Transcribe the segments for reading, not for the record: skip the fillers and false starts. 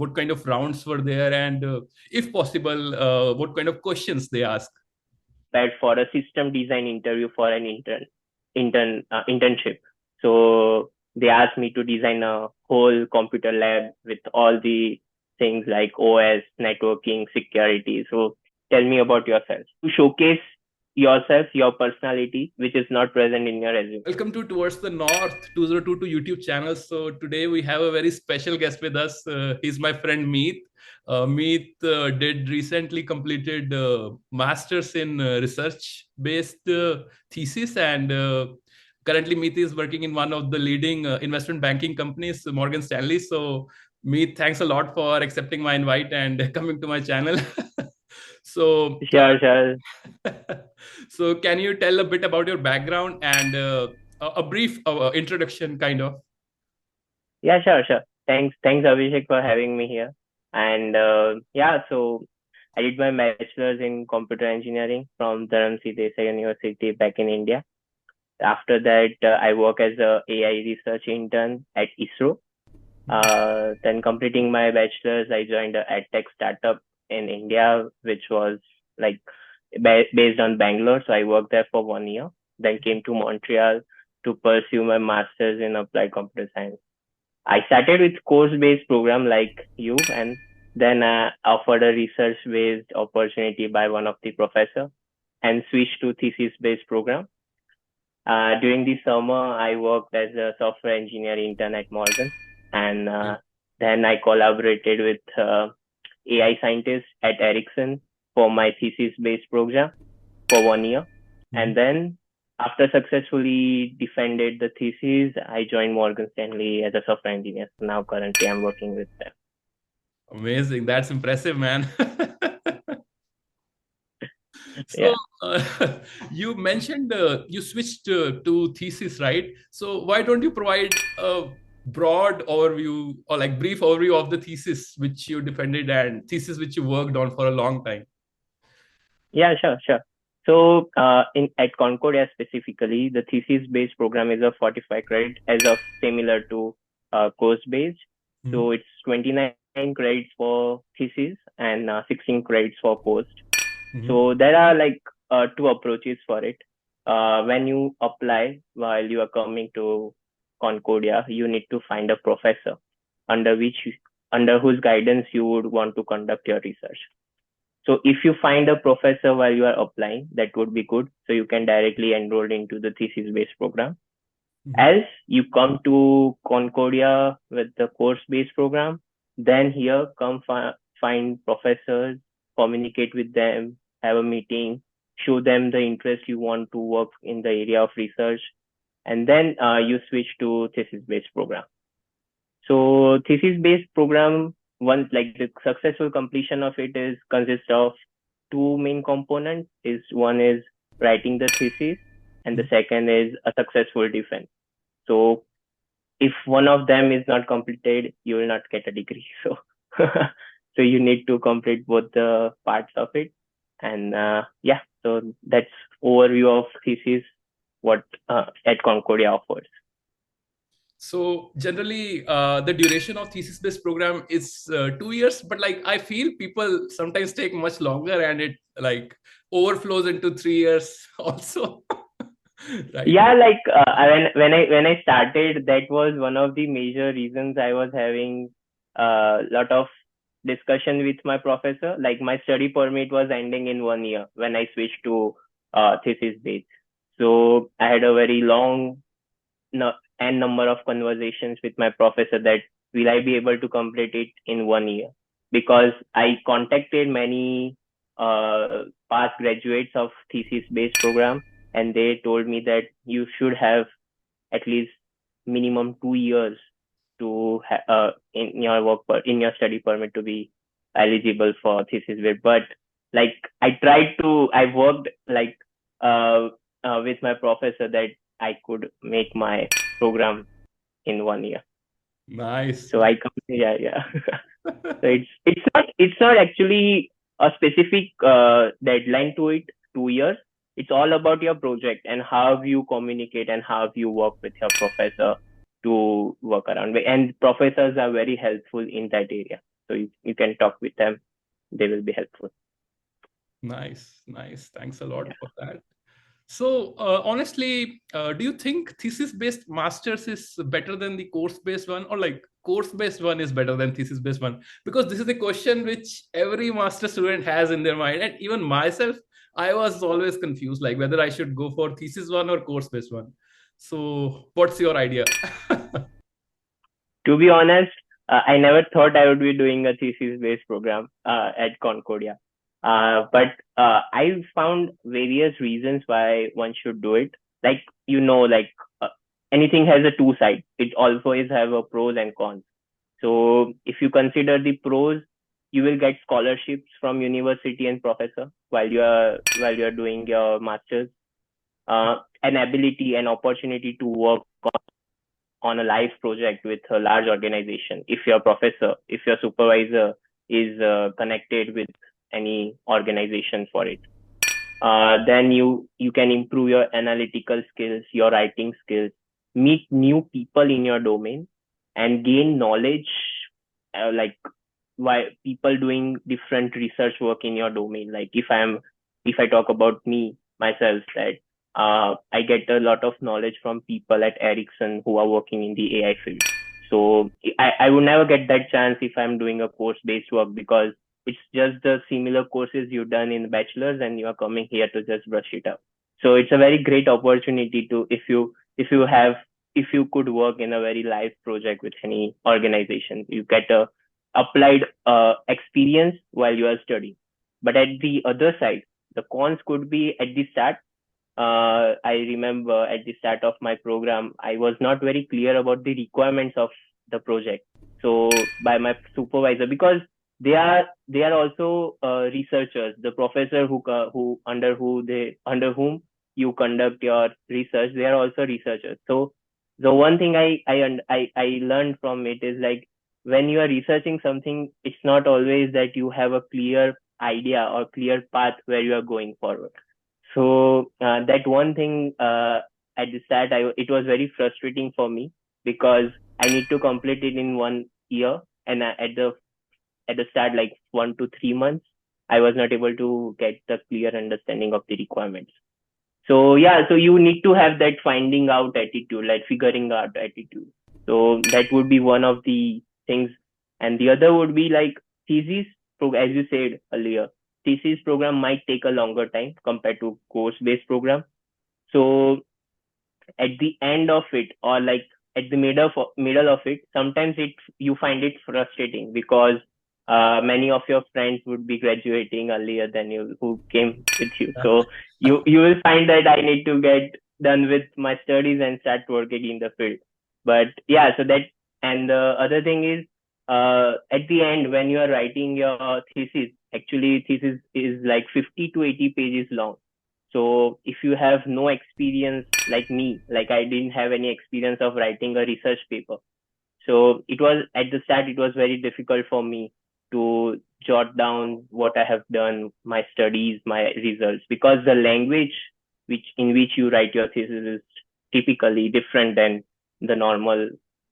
what kind of rounds were there, and if possible, what kind of questions they ask? Prepared for a system design interview for an internship. So they asked me to design a whole computer lab with all the things like OS, networking, security. So tell me about yourself. To showcase yourself, your personality, which is not present in your resume. Welcome to Towards the North 2022 YouTube channel. So today we have a very special guest with us. He's my friend Meet. Meet did recently completed masters in research based thesis, and currently Meet is working in one of the leading investment banking companies, Morgan Stanley. So Meet, thanks a lot for accepting my invite and coming to my channel. So Sure, sure. so can you tell a bit about your background and a brief introduction, kind of? Yeah, sure, sure. Thanks, Abhishek, for having me here. And yeah, so I did my bachelor's in computer engineering from Dharamsi Desai University back in India. After that, I work as a AI research intern at ISRO. Then completing my bachelor's, I joined a edtech startup in India, which was like based on Bangalore. So I worked there for 1 year. Then came to Montreal to pursue my master's in applied computer science. I started with course-based program like you, and then offered a research-based opportunity by one of the professor, and switched to thesis-based program. During the summer, I worked as a software engineer intern at Morgan, and then I collaborated with AI scientists at Ericsson for my thesis-based program for 1 year. And then after successfully defended the thesis, I joined Morgan Stanley as a software engineer. So now currently I'm working with them. Amazing. That's impressive, man. So Yeah. you mentioned you switched to thesis, right? So why don't you provide a broad overview or like brief overview of the thesis which you defended and thesis which you worked on for a long time? Yeah, sure, sure. So in at Concordia specifically, the thesis-based program is a 45 credit as of similar to course-based. So it's 29 credits for thesis and 16 credits for post. So there are like two approaches for it. When you apply while you are coming to Concordia, you need to find a professor under under whose guidance you would want to conduct your research. So if you find a professor while you are applying, that would be good. So you can directly enroll into the thesis-based program. As you come to Concordia with the course-based program, then here come find professors, communicate with them, have a meeting, show them the interest you want to work in the area of research, and then you switch to thesis-based program. So thesis-based program, once like the successful completion of it is consists of two main components. Is one is writing the thesis, and the second is a successful defense. So if one of them is not completed, you will not get a degree. So so you need to complete both the parts of it. And yeah, so that's overview of thesis what at Concordia offers. So generally, the duration of thesis-based program is 2 years, but like I feel people sometimes take much longer, and it like overflows into 3 years also. Right? Yeah, like when I started, that was one of the major reasons I was having a lot of discussion with my professor. Like my study permit was ending in 1 year when I switched to thesis based. So I had a very long n number of conversations with my professor that will I be able to complete it in 1 year? Because I contacted many past graduates of thesis based program, and they told me that you should have at least minimum 2 years to in your in your study permit to be eligible for thesis based. But like I worked like with my professor that I could make my program in 1 year. Nice. So I come, yeah, yeah. So it's not actually a specific deadline to it, 2 years. It's all about your project and how you communicate and how you work with your professor to work around. And professors are very helpful in that area. So you can talk with them. They will be helpful. Nice, nice. Thanks a Yeah. lot for that. So, honestly, do you think thesis-based masters is better than the course-based one, or like course-based one is better than thesis-based one? Because this is a question which every master student has in their mind, and even myself, I was always confused, like whether I should go for thesis one or course-based one. So, what's your idea? To be honest, I never thought I would be doing a thesis-based program at Concordia. But I found various reasons why one should do it. Like, like uh, anything has a two sides. It always have a pros and cons. So if you consider the pros, you will get scholarships from university and professor while you are doing your masters. An ability and opportunity to work on a live project with a large organization. If your professor, if your supervisor is connected with any organization for it, then you can improve your analytical skills, your writing skills, meet new people in your domain, and gain knowledge, like why people doing different research work in your domain. Like if I talk about me myself, that I get a lot of knowledge from people at Ericsson who are working in the AI field. So I would never get that chance if I'm doing a course based work, because it's just the similar courses you've done in bachelor's and you are coming here to just brush it up. So it's a very great opportunity to, if you could work in a very live project with any organization, you get a applied experience while you are studying. But at the other side, the cons could be at the start. I remember at the start of my program, I was not very clear about the requirements of the project. So by my supervisor, because they are also researchers, the professor under whom you conduct your research, they are also researchers. So the one thing I learned from it is, like, when you are researching something, it's not always that you have a clear idea or clear path where you are going forward. So that one thing, at the start, it was very frustrating for me, because I need to complete it in 1 year, and at the start, like 1 to 3 months, I was not able to get the clear understanding of the requirements. So yeah, so you need to have that finding out attitude, like figuring out attitude. So that would be one of the things. And the other would be like thesis, as you said earlier, thesis program might take a longer time compared to course-based program. So at the end of it, or like at the middle of it, sometimes you find it frustrating, because many of your friends would be graduating earlier than you, who came with you. So you will find that I need to get done with my studies and start working in the field. But yeah, so that, and the other thing is, at the end, when you are writing your thesis, actually thesis is like 50 to 80 pages long. So if you have no experience like me, like I didn't have any experience of writing a research paper. So it was, at the start, it was very difficult for me to jot down what I have done, my studies, my results, because the language in which you write your thesis is typically different than the normal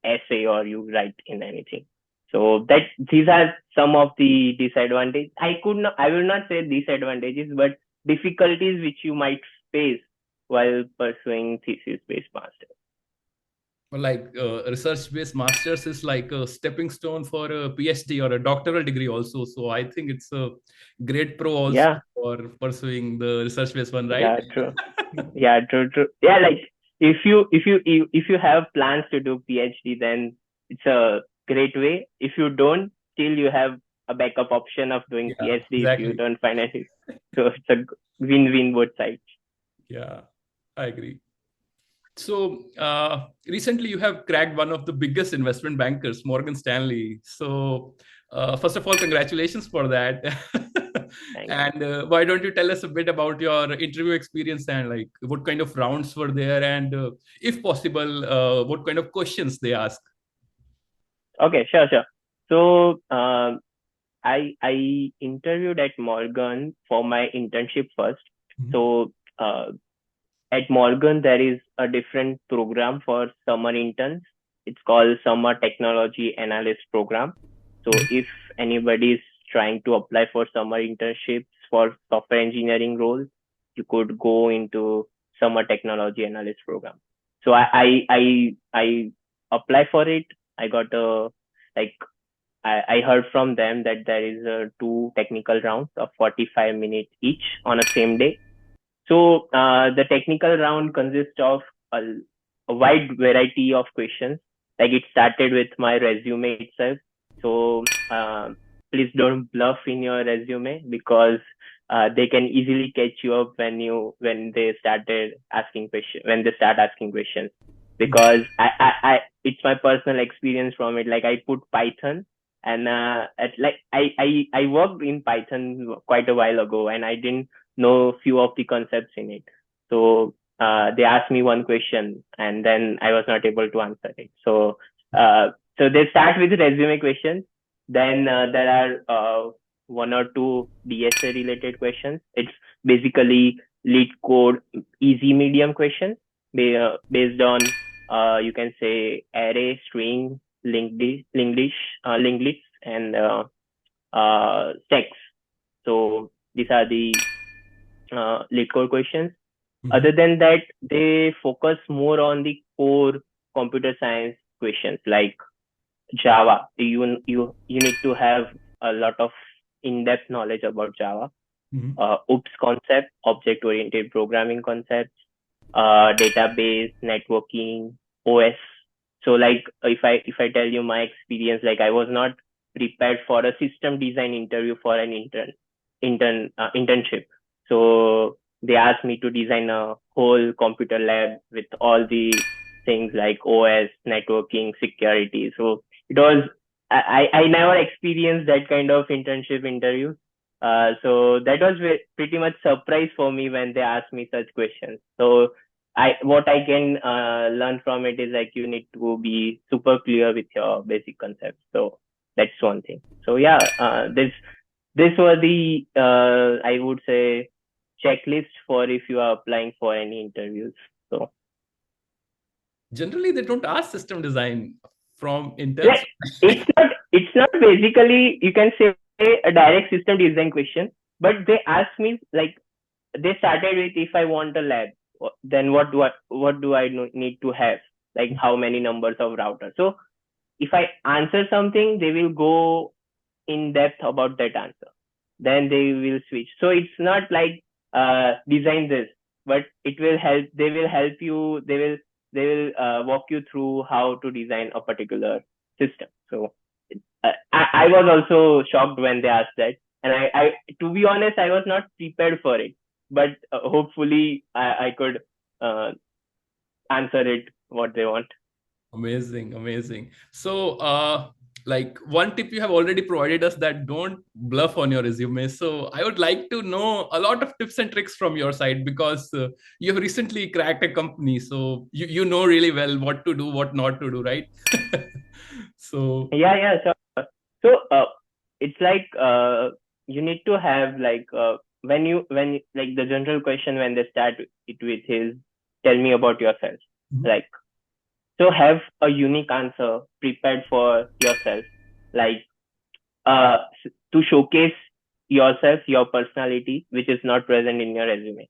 essay or you write in anything. So that these are some of the disadvantages. I will not say disadvantages, but difficulties which you might face while pursuing thesis based master. Like research-based masters is like a stepping stone for a PhD or a doctoral degree also. So I think it's a great pro also Yeah, for pursuing the research-based one, right? yeah, true. Yeah, true, true. Yeah, like if you have plans to do PhD, then it's a great way. If you don't, still you have a backup option of doing Yeah, PhD if you exactly. don't find it. So it's a win-win both sides. Yeah, I agree. So recently you have cracked one of the biggest investment bankers, Morgan Stanley. So first of all, congratulations for that. Thanks. And why don't you tell us a bit about your interview experience and like what kind of rounds were there, and if possible, what kind of questions they ask? Okay, sure, sure. So I interviewed at Morgan for my internship first. Mhm. So at Morgan, there is a different program for summer interns. It's called Summer Technology Analyst Program. So if anybody is trying to apply for summer internships for software engineering roles, you could go into summer technology analyst program. So I apply for it. I got a like I heard from them that there is two technical rounds of 45 minutes each on a same day. So the technical round consists of a, a wide variety of questions. Like it started with my resume itself. So please don't bluff in your resume because they can easily catch you up when they start asking questions. Because it's my personal experience from it. Like I put Python and I worked in Python quite a while ago and I didn't know few of the concepts in it. So they asked me one question and then I was not able to answer it. So they start with resume questions. Then there are one or two DSA related questions. It's basically lead code, easy medium questions based on you can say array, string, linked list, and text. So these are the lead code questions. Mhm. Other than that, they focus more on the core computer science questions like Java. You need to have a lot of in-depth knowledge about Java. Mhm. OOPS concept, object-oriented programming concepts, database, networking, OS. So like if I tell you my experience, like I was not prepared for a system design interview for an internship. So they asked me to design a whole computer lab with all the things like OS, networking, security. So it was I never experienced that kind of internship interview. So that was pretty much surprise for me when they asked me such questions. So what I can learn from it is like you need to be super clear with your basic concepts. So that's one thing. So yeah, this were the I would say checklist for if you are applying for any interviews. So Generally, they don't ask system design from interns. like it's not basically you can say a direct system design question, but they asked me like they started with if I want a lab, then what do I need to have? Like how many numbers of routers? So if I answer something, they will go in depth about that answer. Then they will switch. So it's not like design this, but it will help. They will help you. They will walk you through how to design a particular system. So I was also shocked when they asked that, and I to be honest, I was not prepared for it. But hopefully, I could uh, answer it what they want. Amazing, amazing. So, like one tip you have already provided us that don't bluff on your resume. So, I would like to know a lot of tips and tricks from your side because you have recently cracked a company. So, you know really well what to do, what not to do, right? So, Yeah, yeah, sure. So it's like you need to have like when like the general question when they start it with is tell me about yourself. Mhm. Like so have a unique answer prepared for yourself. Like to showcase yourself, your personality, which is not present in your resume.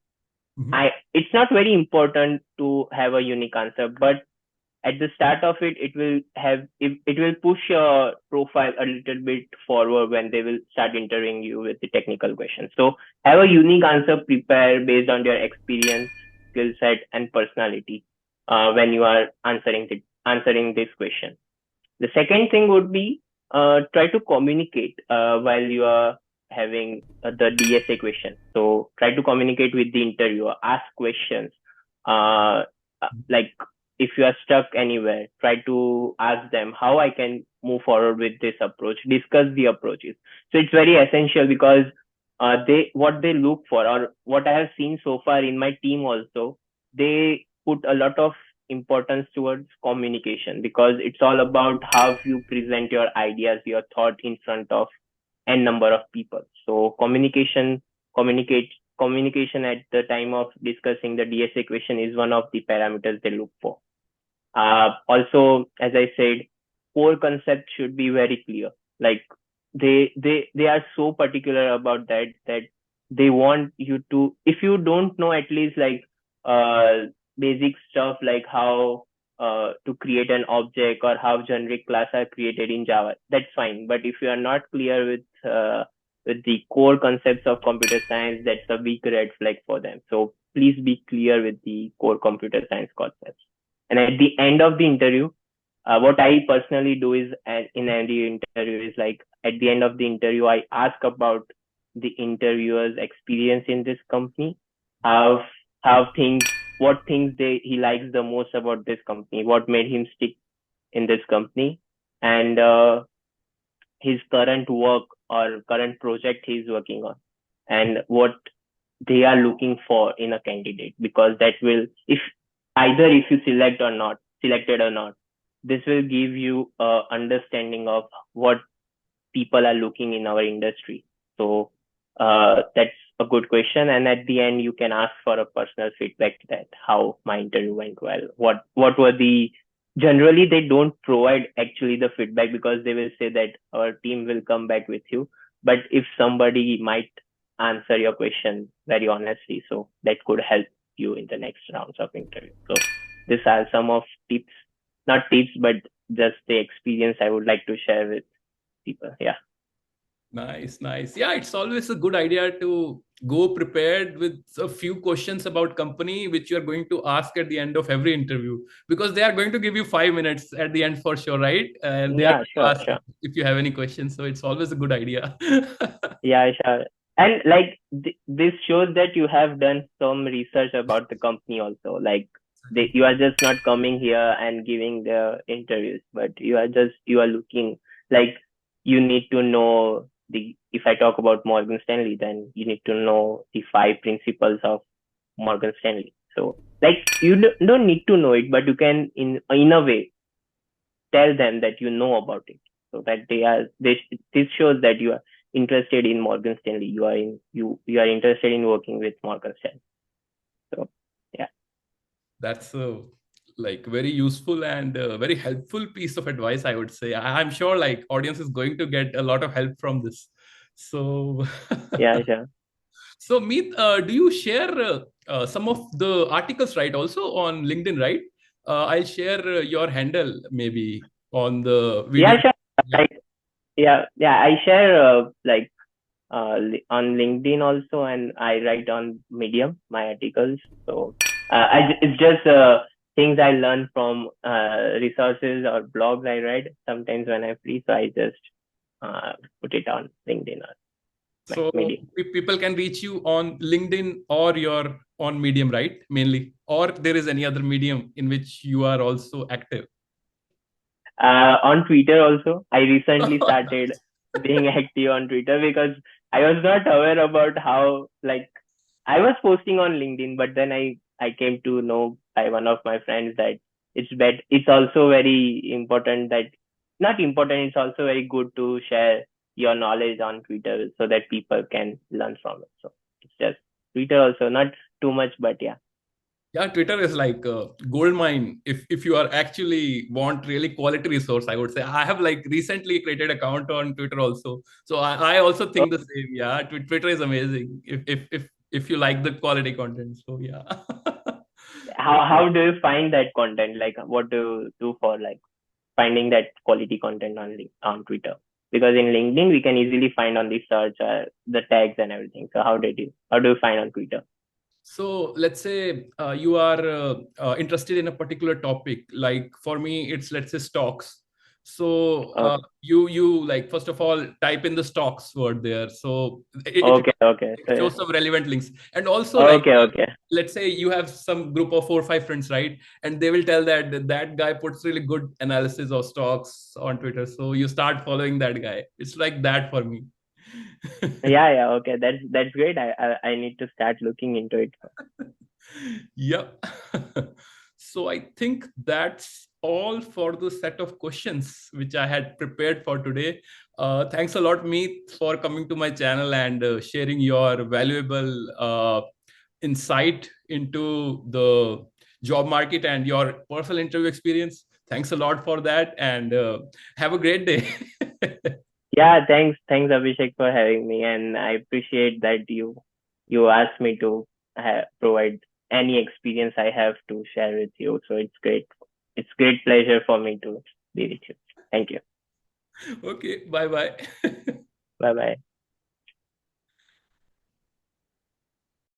Mhm. I It's not very important to have a unique answer, but at the start of it, it will push your profile a little bit forward when they will start interviewing you with the technical questions. So have a unique answer prepared based on your experience, skill set, and personality when you are answering this question. The second thing would be try to communicate while you are having the DSA question. So try to communicate with the interviewer, ask questions. Like if you are stuck anywhere, try to ask them how I can move forward with this approach. Discuss the approaches. So it's very essential because they what they look for or what I have seen so far in my team also, they put a lot of importance towards communication because it's all about how you present your ideas, your thought in front of n number of people. So communicate, communication at the time of discussing the DSA equation is one of the parameters they look for. Also, as I said, core concept should be very clear. Like they are so particular about that they want you to, if you don't know at least like uh basic stuff like how to create an object or how generic class are created in Java, that's fine. But if you are not clear with the core concepts of computer science, that's a big red flag for them. So please be clear with the core computer science concepts. And at the end of the interview, what I personally do is in every interview is like at the end of the interview, I ask about the interviewer's experience in this company, how things, what things he likes the most about this company, what made him stick in this company, and his current work or current project he's working on, and what they are looking for in a candidate, because that will, if either if you selected or not, this will give you a understanding of what people are looking in our industry. So that's a good question. And at the end, you can ask for a personal feedback that how my interview went well. What were the, generally they don't provide actually the feedback because they will say that our team will come back with you. But if somebody might answer your question very honestly, so that could help you in the next rounds of interview. So these are some of tips, not tips, but just the experience I would like to share with people. Yeah. Nice, nice. Yeah, it's always a good idea to go prepared with a few questions about company which you are going to ask at the end of every interview, because they are going to give you 5 minutes at the end for sure, right? And they are Yeah, going to sure, ask sure. if you have any questions. So it's always a good idea. Yeah, sure. And like this shows that you have done some research about the company also. Like you are just not coming here and giving the interviews, but you are looking like you need to know the, if I talk about Morgan Stanley, then you need to know the five principles of Morgan Stanley. So like you don't need to know it, but you can in a way tell them that you know about it, so that this shows that you are interested in Morgan Stanley. You are interested in working with Morgan Stanley. So yeah. That's a like very useful and very helpful piece of advice, I would say. I'm sure like audience is going to get a lot of help from this. So Yeah, sure. so Meet, do you share some of the articles, right? Also on LinkedIn, right? I'll share your handle maybe on the video. Yeah, sure. Yeah. Like yeah, I share on LinkedIn also, and I write on Medium my articles. So it's just things I learn from resources or blogs I read sometimes when I'm free. So I just put it on LinkedIn or So Medium. people can reach you on LinkedIn or your on Medium, right? Mainly, or there is any other medium in which you are also active. On Twitter also, I recently started being active on Twitter because I was not aware about how, like, I was posting on LinkedIn, but then I came to know by one of my friends that it's also very important that, not important, it's also very good to share your knowledge on Twitter so that people can learn from it. So it's just Twitter also, not too much, but yeah. Yeah, Twitter is like a gold mine. If you are actually want really quality resource, I would say. I have like recently created account on Twitter also. So I also So think the same. Yeah, Twitter is amazing if you like the quality content. So yeah. how do you find that content? Like, what do you do for like finding that quality content on Twitter? Because in LinkedIn we can easily find on the search the tags and everything. So how do you find on Twitter? So let's say you are interested in a particular topic. Like for me, it's let's say stocks. So Okay, you like first of all type in the stocks word there. So okay, okay. it So yeah. shows some relevant links. And also like Okay, okay. let's say you have some group of 4 or 5 friends, right? And they will tell that that guy puts really good analysis of stocks on Twitter. So you start following that guy. It's like that for me. Yeah, yeah. Okay, that's great. I need to start looking into it. Yep. So I think that's all for the set of questions which I had prepared for today. Thanks a lot, Meet, for coming to my channel and sharing your valuable insight into the job market and your personal interview experience. Thanks a lot for that, and have a great day. Yeah, thanks Abhishek for having me, and I appreciate that you asked me to provide any experience I have to share with you. So it's great. It's great pleasure for me to be with you. Thank you. Okay, bye bye. Bye bye.